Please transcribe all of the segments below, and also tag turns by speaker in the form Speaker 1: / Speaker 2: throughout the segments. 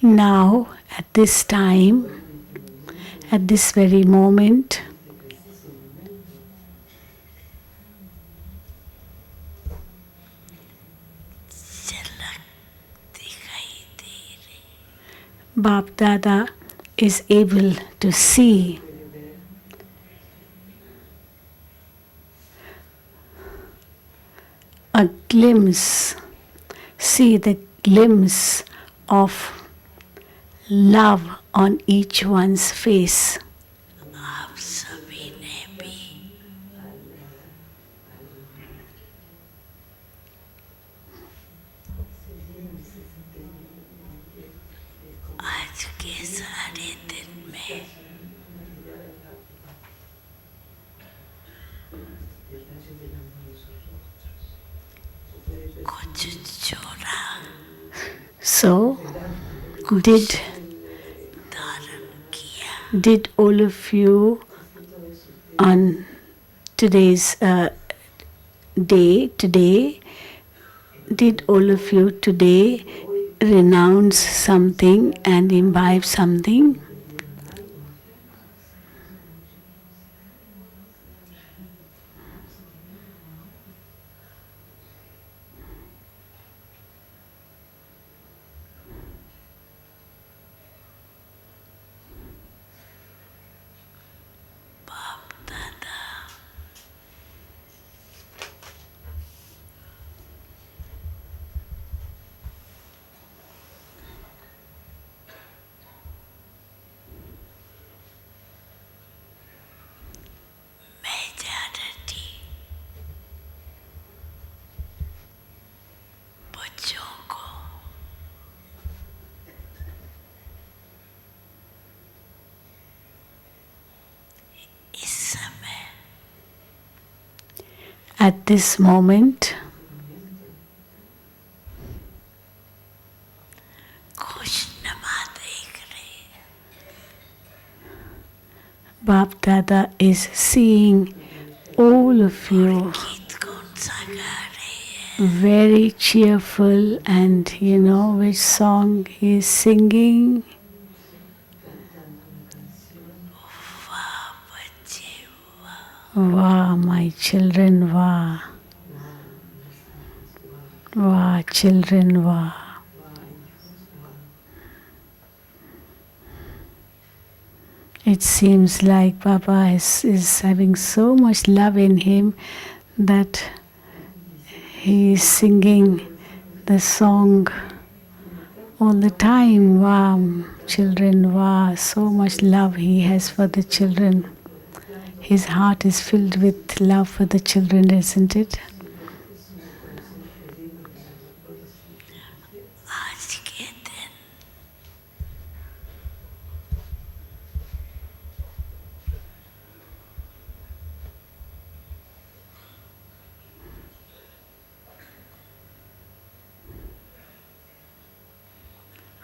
Speaker 1: Now, at this time, at this very moment, Bap Dada is able to see a glimpse, see the glimpse of love on each one's face.
Speaker 2: आप सभी ने भी आज के सारे दिन में कुछ छोड़ा
Speaker 1: So, did
Speaker 2: धारण किया
Speaker 1: did all of you on today's today, did all of you today renounce something and imbibe something?
Speaker 2: बाप दादा मेजॉरिटी बच्चों को इस समय
Speaker 1: At this moment,
Speaker 2: खुशनुमा देख रहे हैं
Speaker 1: Bap Dada is seeing all of you
Speaker 2: गीत कौन सा गा रहे हैं
Speaker 1: very cheerful, and you know which song he is singing.
Speaker 2: वाह बच्चे वाह
Speaker 1: Wow, my children, wow. Wow, children, wow. It seems like Baba is having so much love in him that he is singing the song all the time. Wow, children, wow, so much love he has for the children. His heart is filled with love for the children, isn't it?
Speaker 2: आज के दिन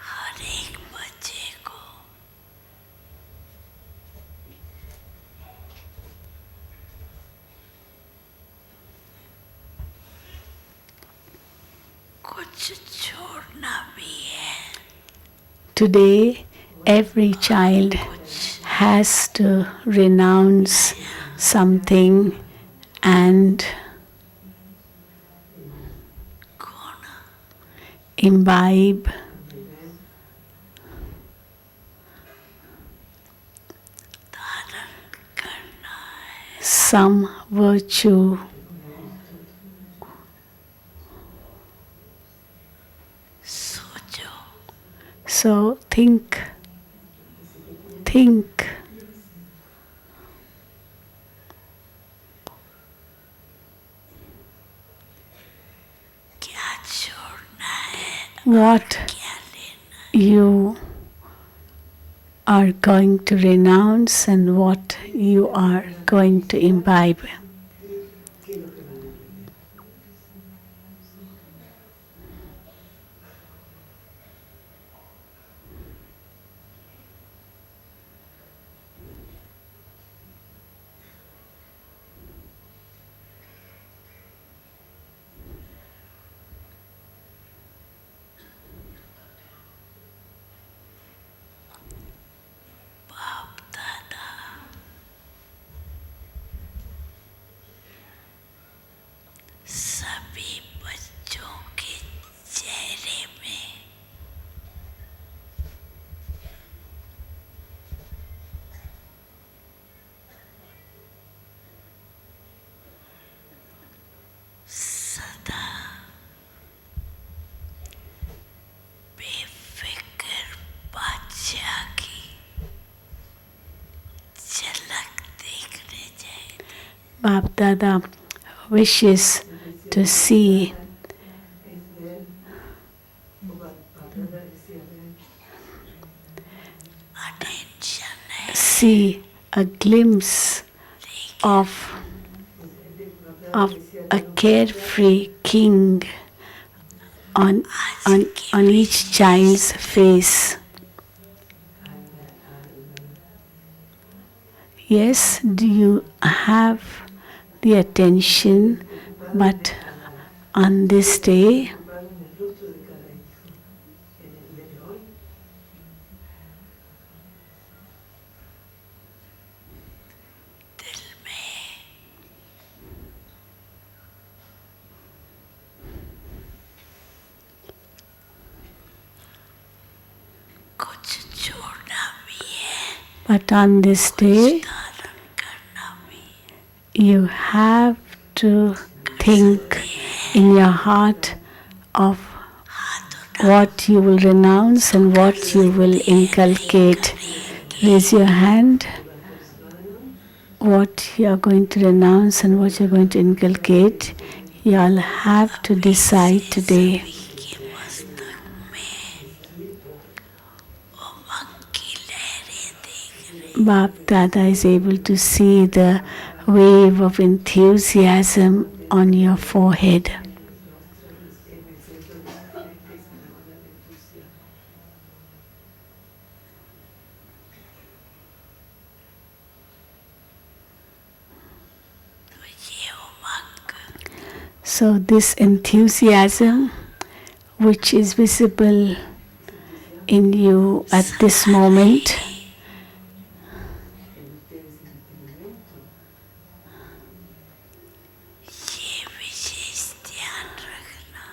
Speaker 2: हर एक बच्चे को कुछ छोड़ना भी है
Speaker 1: Today, every child has to renounce something and
Speaker 2: कौन
Speaker 1: imbibe
Speaker 2: धारण करना है
Speaker 1: some virtue.
Speaker 2: सोचो
Speaker 1: So think.
Speaker 2: क्या छोड़ना है
Speaker 1: What
Speaker 2: क्या लेना
Speaker 1: you are going to renounce and what you are going to imbibe. Bap Dada wishes to see
Speaker 2: attention है
Speaker 1: see a glimpse of a carefree king on, on each child's face. Yes, do you have the attention, but on this day,
Speaker 2: दिल में कुछ छोड़ना भी है
Speaker 1: but on this day,
Speaker 2: धारण करना भी है
Speaker 1: you have to think in your heart of what you will renounce and what you will inculcate. Raise your hand. What you are going to renounce and what you are going to inculcate, you all have to decide today.
Speaker 2: के मस्तक में उमंग की लहरें देख रहे
Speaker 1: Bap Dada is able to see the wave of enthusiasm on your forehead.
Speaker 2: तो ये उमंग
Speaker 1: So, this enthusiasm, which is visible in you at this moment,
Speaker 2: ये विशेष ध्यान रखना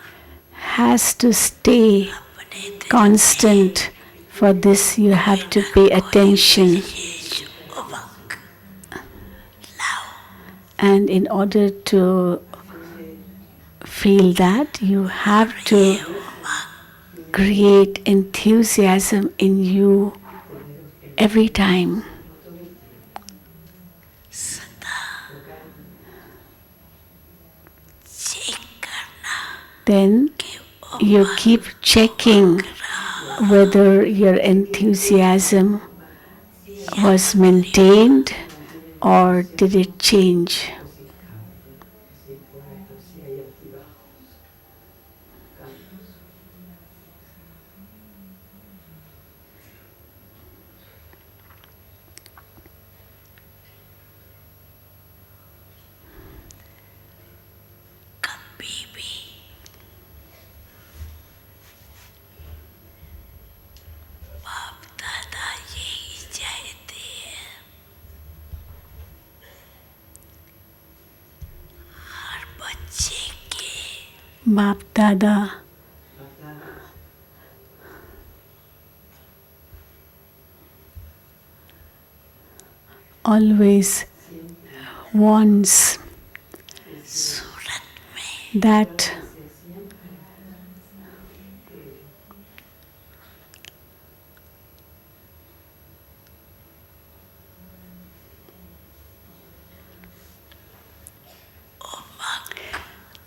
Speaker 1: has to stay
Speaker 2: अपने दिल
Speaker 1: constant. For this, you have to pay attention.
Speaker 2: विशेष उमंग लाओ
Speaker 1: And in order to feel that, you have to create enthusiasm in you every time.
Speaker 2: सदा check करना
Speaker 1: Then you keep checking whether your enthusiasm was maintained or did it change.
Speaker 2: कभी भी बाप दादा यही चाहते हैं हर बच्चे के
Speaker 1: Bap Dada always wants
Speaker 2: सूरत में
Speaker 1: that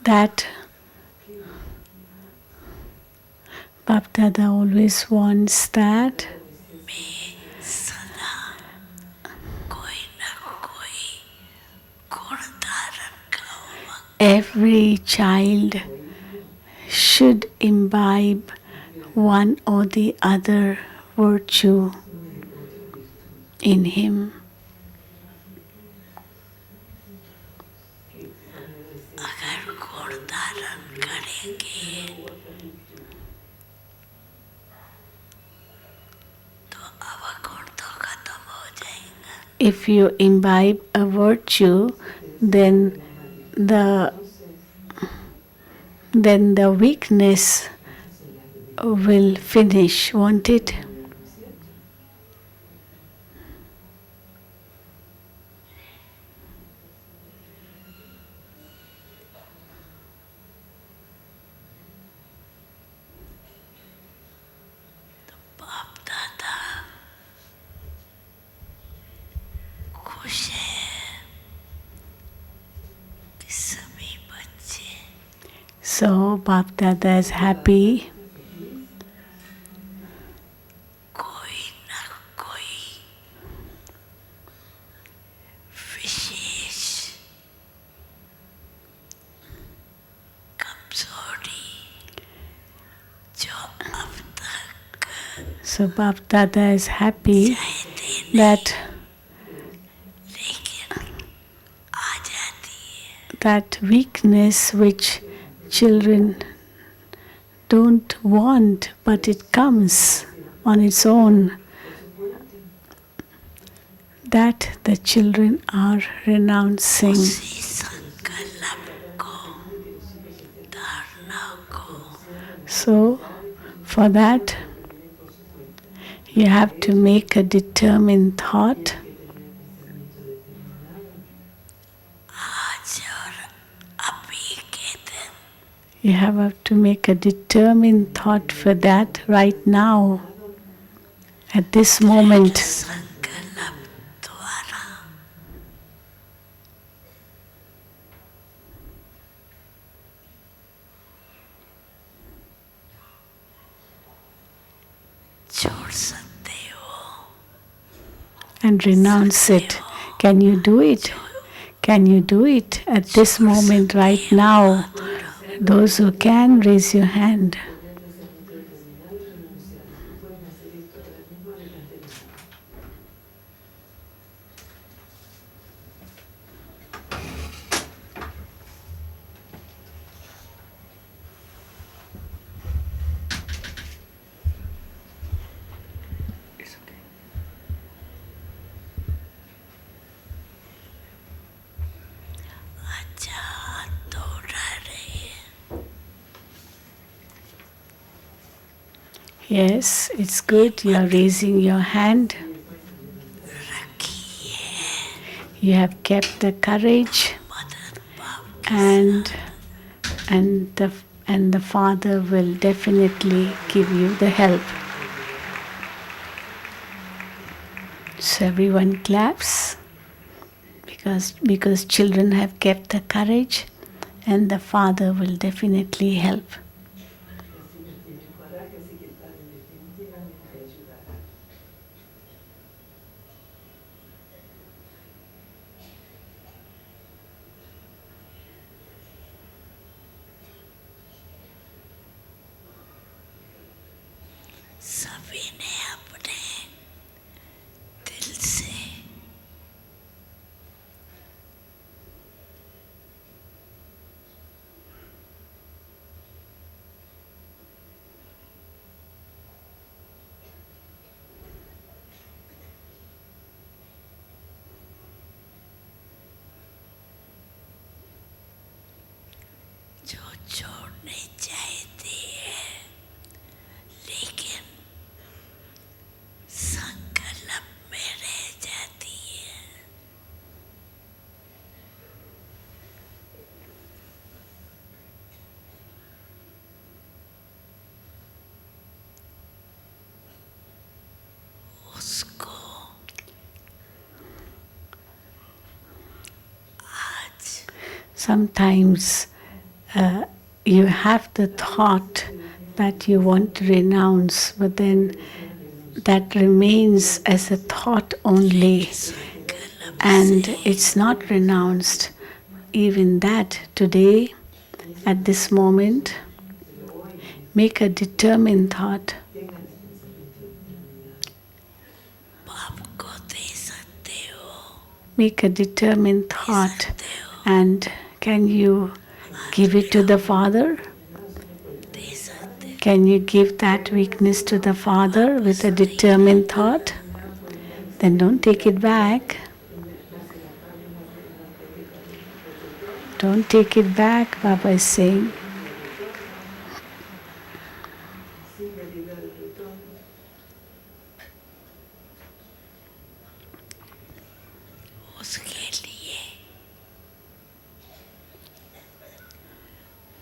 Speaker 1: that Bap Dada always wants that
Speaker 2: सदा कोई न कोई गुण धारण का उमंग
Speaker 1: every child should imbibe one or the other virtue in him.
Speaker 2: अगर गुण धारण करेंगे तो अवगुण तो खत्म हो जाएगा
Speaker 1: If you imbibe a virtue, then the weakness will finish, won't it?
Speaker 2: बाप दादा खुश है
Speaker 1: So Bap Dada is happy
Speaker 2: कोई ना कोई विशेष कमजोरी जो अब तक
Speaker 1: So Bap Dada is happy
Speaker 2: चाहते
Speaker 1: that
Speaker 2: लेकिन आ जाती है
Speaker 1: that weakness which children don't want, but it comes on its own, that the children are renouncing.
Speaker 2: उसी संकल्प को धारणा को
Speaker 1: So, for that, you have to make a determined thought.
Speaker 2: आज और अभी के दिन
Speaker 1: You have to make a determined thought for that right now, at this moment.
Speaker 2: संकल्प द्वारा छोड़ सकते हो
Speaker 1: And renounce it. Can you do it? Can you do it at this moment right now? Those who can, raise your hand.
Speaker 2: अच्छा हाथ तो उठा रहे हैं
Speaker 1: Yes, it's good. You are raising your hand. You have kept the courage,
Speaker 2: मदद पाप
Speaker 1: and the Father will definitely give you the help. So everyone claps because children have kept the courage, and the Father will definitely help.
Speaker 2: सभी ने अपने दिल से जो छोड़ने चाहती है लेकिन संकल्प में रह जाती है उसको आज
Speaker 1: Sometimes you have the thought that you want to renounce, but then that remains as a thought only, and it's not renounced. Even that today, at this moment, make a determined thought.
Speaker 2: पाप को दे सकते हो
Speaker 1: Make a determined thought, and can you give it to the Father?
Speaker 2: दे सकते
Speaker 1: Can you give that weakness to the Father with a determined thought? Then don't take it back. Don't take it back, Baba is saying.
Speaker 2: उसके लिए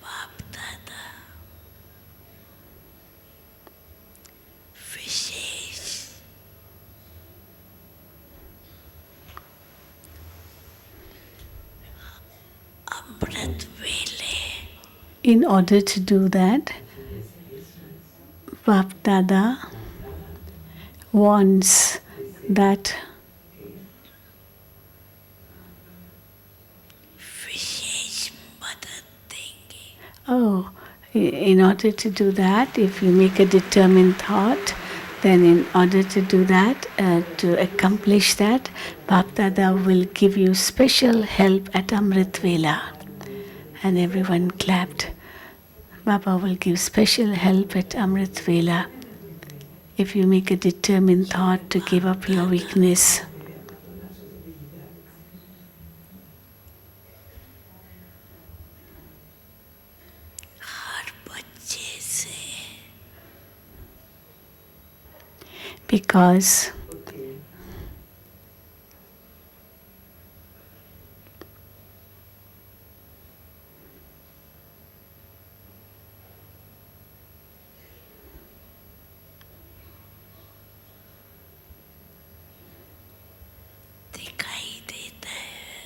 Speaker 2: बाप दादा विशेष अमृत वेले
Speaker 1: in order to do that, Bap Dada wants that
Speaker 2: विशेष मदद देंगे.
Speaker 1: in order to do that, if you make a determined thought, then in order to do that, to accomplish that, Bap Dada will give you special help at Amrit Vela. And everyone clapped. Baba will give special help at Amrit Vela if you make a determined thought to give up your weakness.
Speaker 2: हर बच्चे से
Speaker 1: Because
Speaker 2: दिखाई देता है.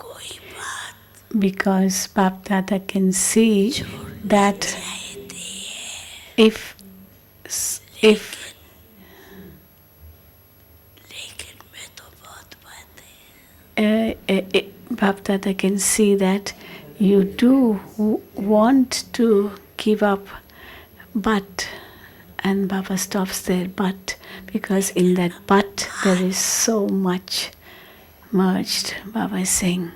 Speaker 2: कोई बात
Speaker 1: because Bap Dada can see that
Speaker 2: चाहती है,
Speaker 1: if
Speaker 2: लेकिन मैं तो बहुत बातें.
Speaker 1: Bap Dada can see that you do want to give up, but, and Baba stops there, but, because in that but there is so much merged. Baba is saying,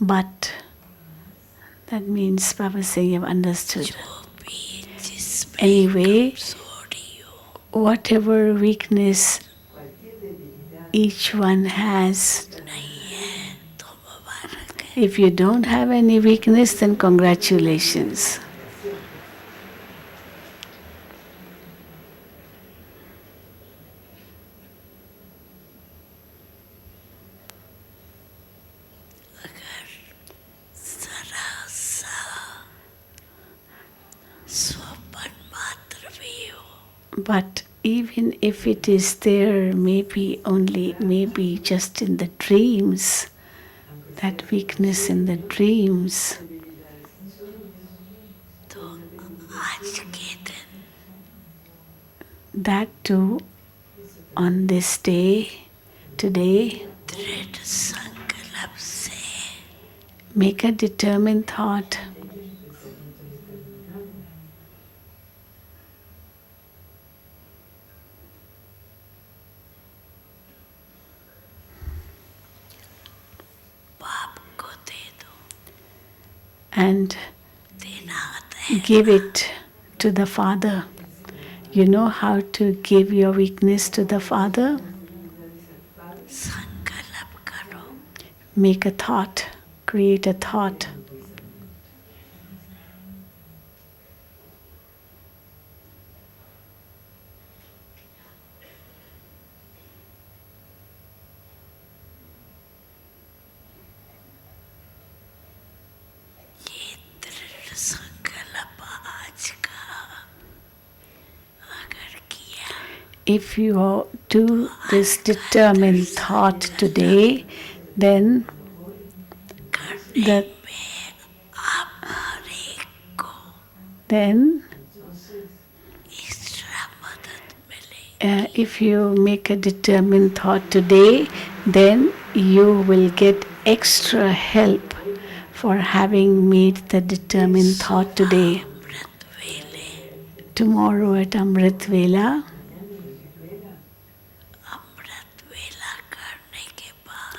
Speaker 1: but, that means Baba is saying you've understood.
Speaker 2: जो भी जिसमें
Speaker 1: Anyway,
Speaker 2: कमजोरी हो,
Speaker 1: whatever weakness each one has,
Speaker 2: नहीं है तो मुबारक है.
Speaker 1: if you don't have any weakness, then congratulations.
Speaker 2: अगर जरा सा स्वप्न मात्र भी हो,
Speaker 1: But even if it is there, maybe just in the dreams, that weakness in the dreams,
Speaker 2: तो आज के दिन
Speaker 1: that too on this day, today,
Speaker 2: दृढ़ संकल्प से
Speaker 1: make a determined thought.
Speaker 2: बाप को दे दो.
Speaker 1: And
Speaker 2: देना आता है.
Speaker 1: give it to the Father. You know how to give your weakness to the Father?
Speaker 2: संकल्प करो.
Speaker 1: Make a thought, create a thought.
Speaker 2: ये दृढ़ संकल्प आज का अगर किया,
Speaker 1: If you do this determined thought today, then
Speaker 2: करने
Speaker 1: the,
Speaker 2: में आप हर एक को
Speaker 1: then
Speaker 2: एक्स्ट्रा मदद मिलेगी.
Speaker 1: if you make a determined thought today, then you will get extra help for having made the determined thought today.
Speaker 2: अमृत वेले,
Speaker 1: Tomorrow at Amrit Vela,
Speaker 2: अमृत वेला करने के बाद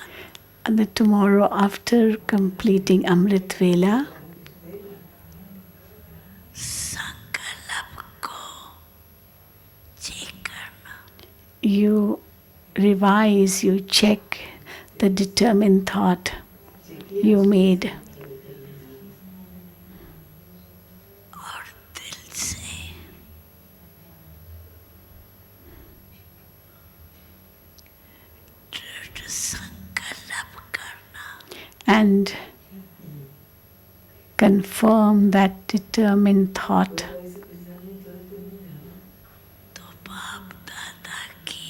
Speaker 1: and the tomorrow after completing Amrit Vela,
Speaker 2: संकल्प को check करना.
Speaker 1: you revise, you check the determined thought you made.
Speaker 2: और दिल से दृढ़ संकल्प करना.
Speaker 1: And confirm that determined thought.
Speaker 2: तो बाप दादा की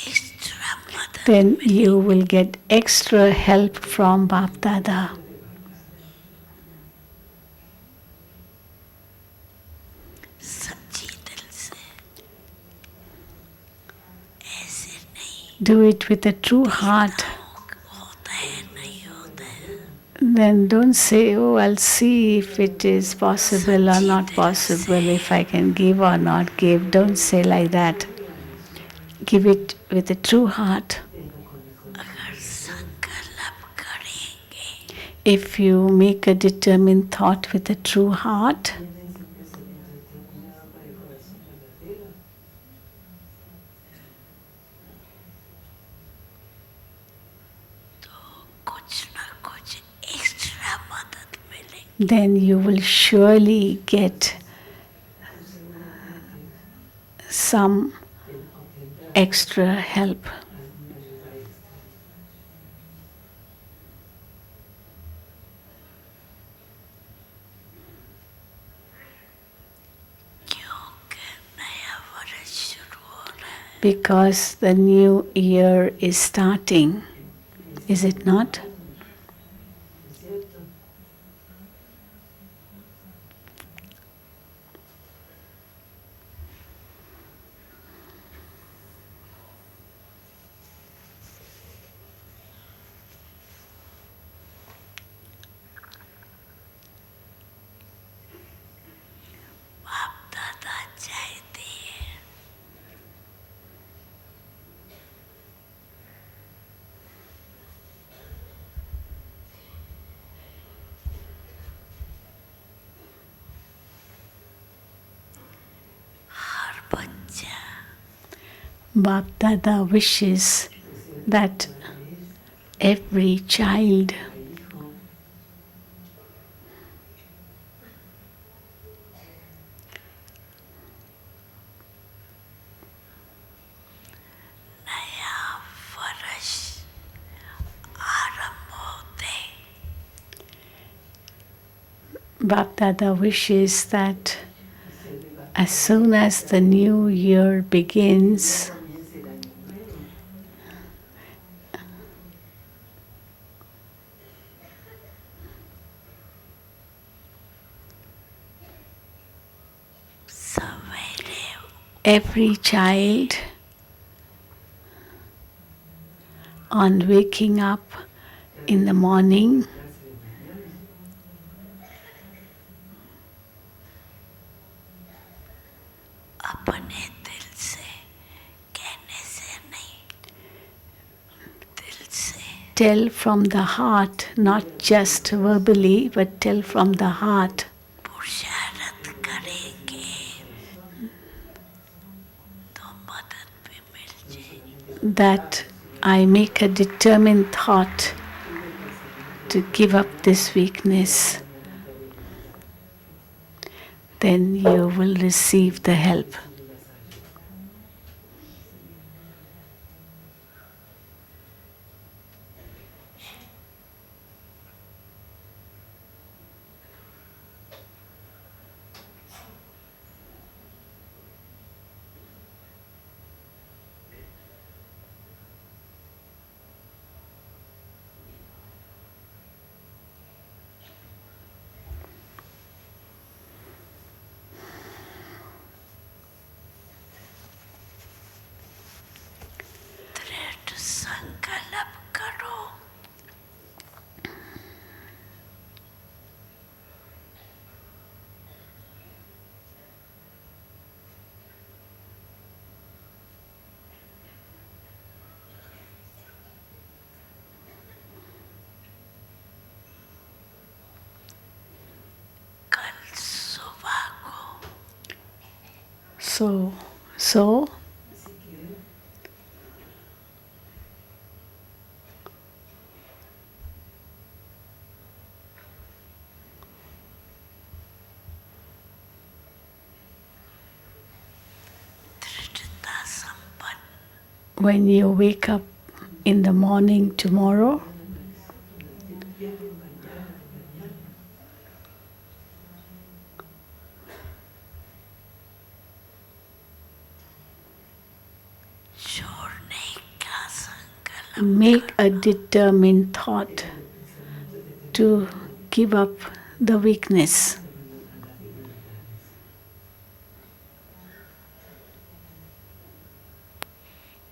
Speaker 2: एक्स्ट्रा मदद
Speaker 1: Then you will get extra help from Bap Dada.
Speaker 2: सच्ची दिल से ऐसे नहीं
Speaker 1: Do it with a true heart.
Speaker 2: होता है नहीं होता है
Speaker 1: Then don't say, oh, I'll see if it is possible or not possible, if I can give or not give. Don't say like that. Give it with a true heart.
Speaker 2: अगर संकल्प करेंगे
Speaker 1: If you make a determined thought with a true heart,
Speaker 2: कुछ ना कुछ extra मदद मिलेगी
Speaker 1: then you will surely get some extra help.
Speaker 2: क्योंकि नया वर्ष शुरू हो रहा है
Speaker 1: Because the new year is starting, is it not?
Speaker 2: बाप दादा चाहते हैं हर बच्चा
Speaker 1: Bap Dada wishes that every child
Speaker 2: नया वर्ष आरंभ होते
Speaker 1: Bap Dada wishes that as soon as the new year begins,
Speaker 2: सवेरे
Speaker 1: every child on waking up in the morning
Speaker 2: अपने दिल से कहने से नहीं दिल से
Speaker 1: tell from the heart, not just verbally, but tell from the heart
Speaker 2: पुरुषार्थ करेंगे तो मदद भी मिल जाएगी
Speaker 1: that I make a determined thought to give up this weakness. Then you will receive the help.
Speaker 2: दृढ़ संकल्प करो कल सुबह को
Speaker 1: So
Speaker 2: दृढ़ता संपन्न
Speaker 1: when you wake up in the morning tomorrow,
Speaker 2: छोड़ने का संकल्प
Speaker 1: make a determined thought to give up the weakness.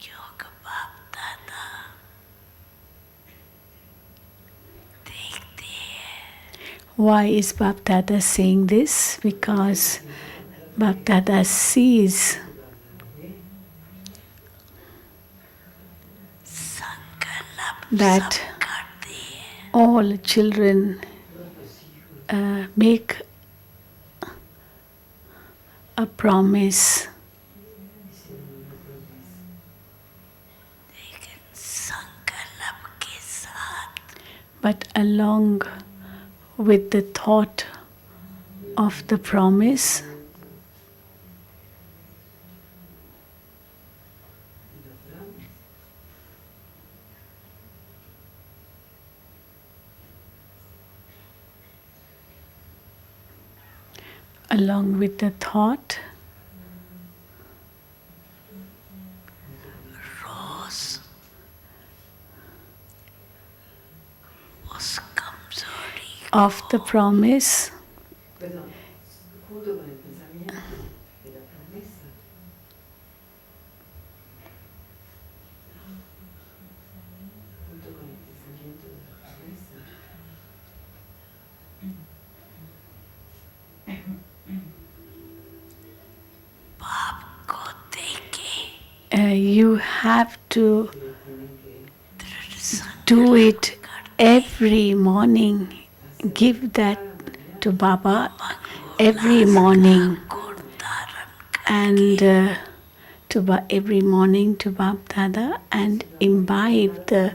Speaker 2: क्योंकि बाप दादा देखते हैं
Speaker 1: Why is Bap Dada saying this? Because Bap Dada sees
Speaker 2: संकल्प
Speaker 1: that
Speaker 2: सब करते हैं
Speaker 1: all children make a promise,
Speaker 2: लेकिन संकल्प के साथ
Speaker 1: but along with the thought of the promise, along with the thought,
Speaker 2: रोज उस कमजोरी
Speaker 1: of the promise,
Speaker 3: Perdón, junto con el pensamiento de la promesa, junto con el pensamiento de la promesa,
Speaker 2: बाप को देके
Speaker 1: you have to
Speaker 3: tienen que
Speaker 2: दृढ़ संकल्प
Speaker 1: do it every morning. Give that to Baba every morning,
Speaker 2: को धारण
Speaker 1: and every morning to Bap Dada, and imbibe the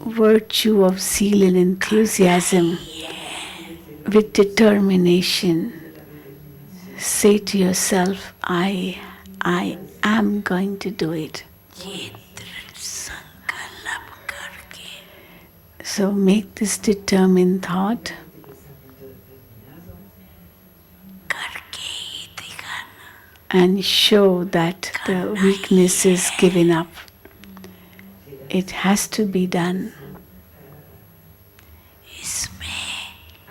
Speaker 1: virtue of zeal and enthusiasm with determination. Say to yourself, I am going to do it.
Speaker 2: ये दृढ़ संकल्प करके
Speaker 1: So make this determined thought
Speaker 2: करके ही दिखाना
Speaker 1: and show that the weakness is given up. It has to be done.
Speaker 2: इसमें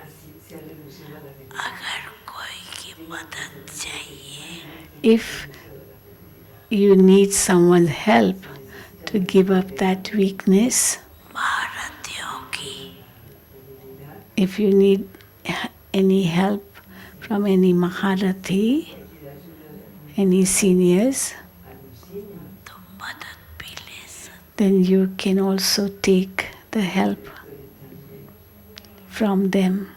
Speaker 3: así se ha reducido la debilidad.
Speaker 2: अगर कोई की मदद चाहिए
Speaker 1: If you need someone's help to give up that weakness,
Speaker 2: महारथियों की
Speaker 1: if you need any help from any Maharathi, any seniors,
Speaker 2: तो मदद भी ले सकते
Speaker 1: then you can also take the help from them.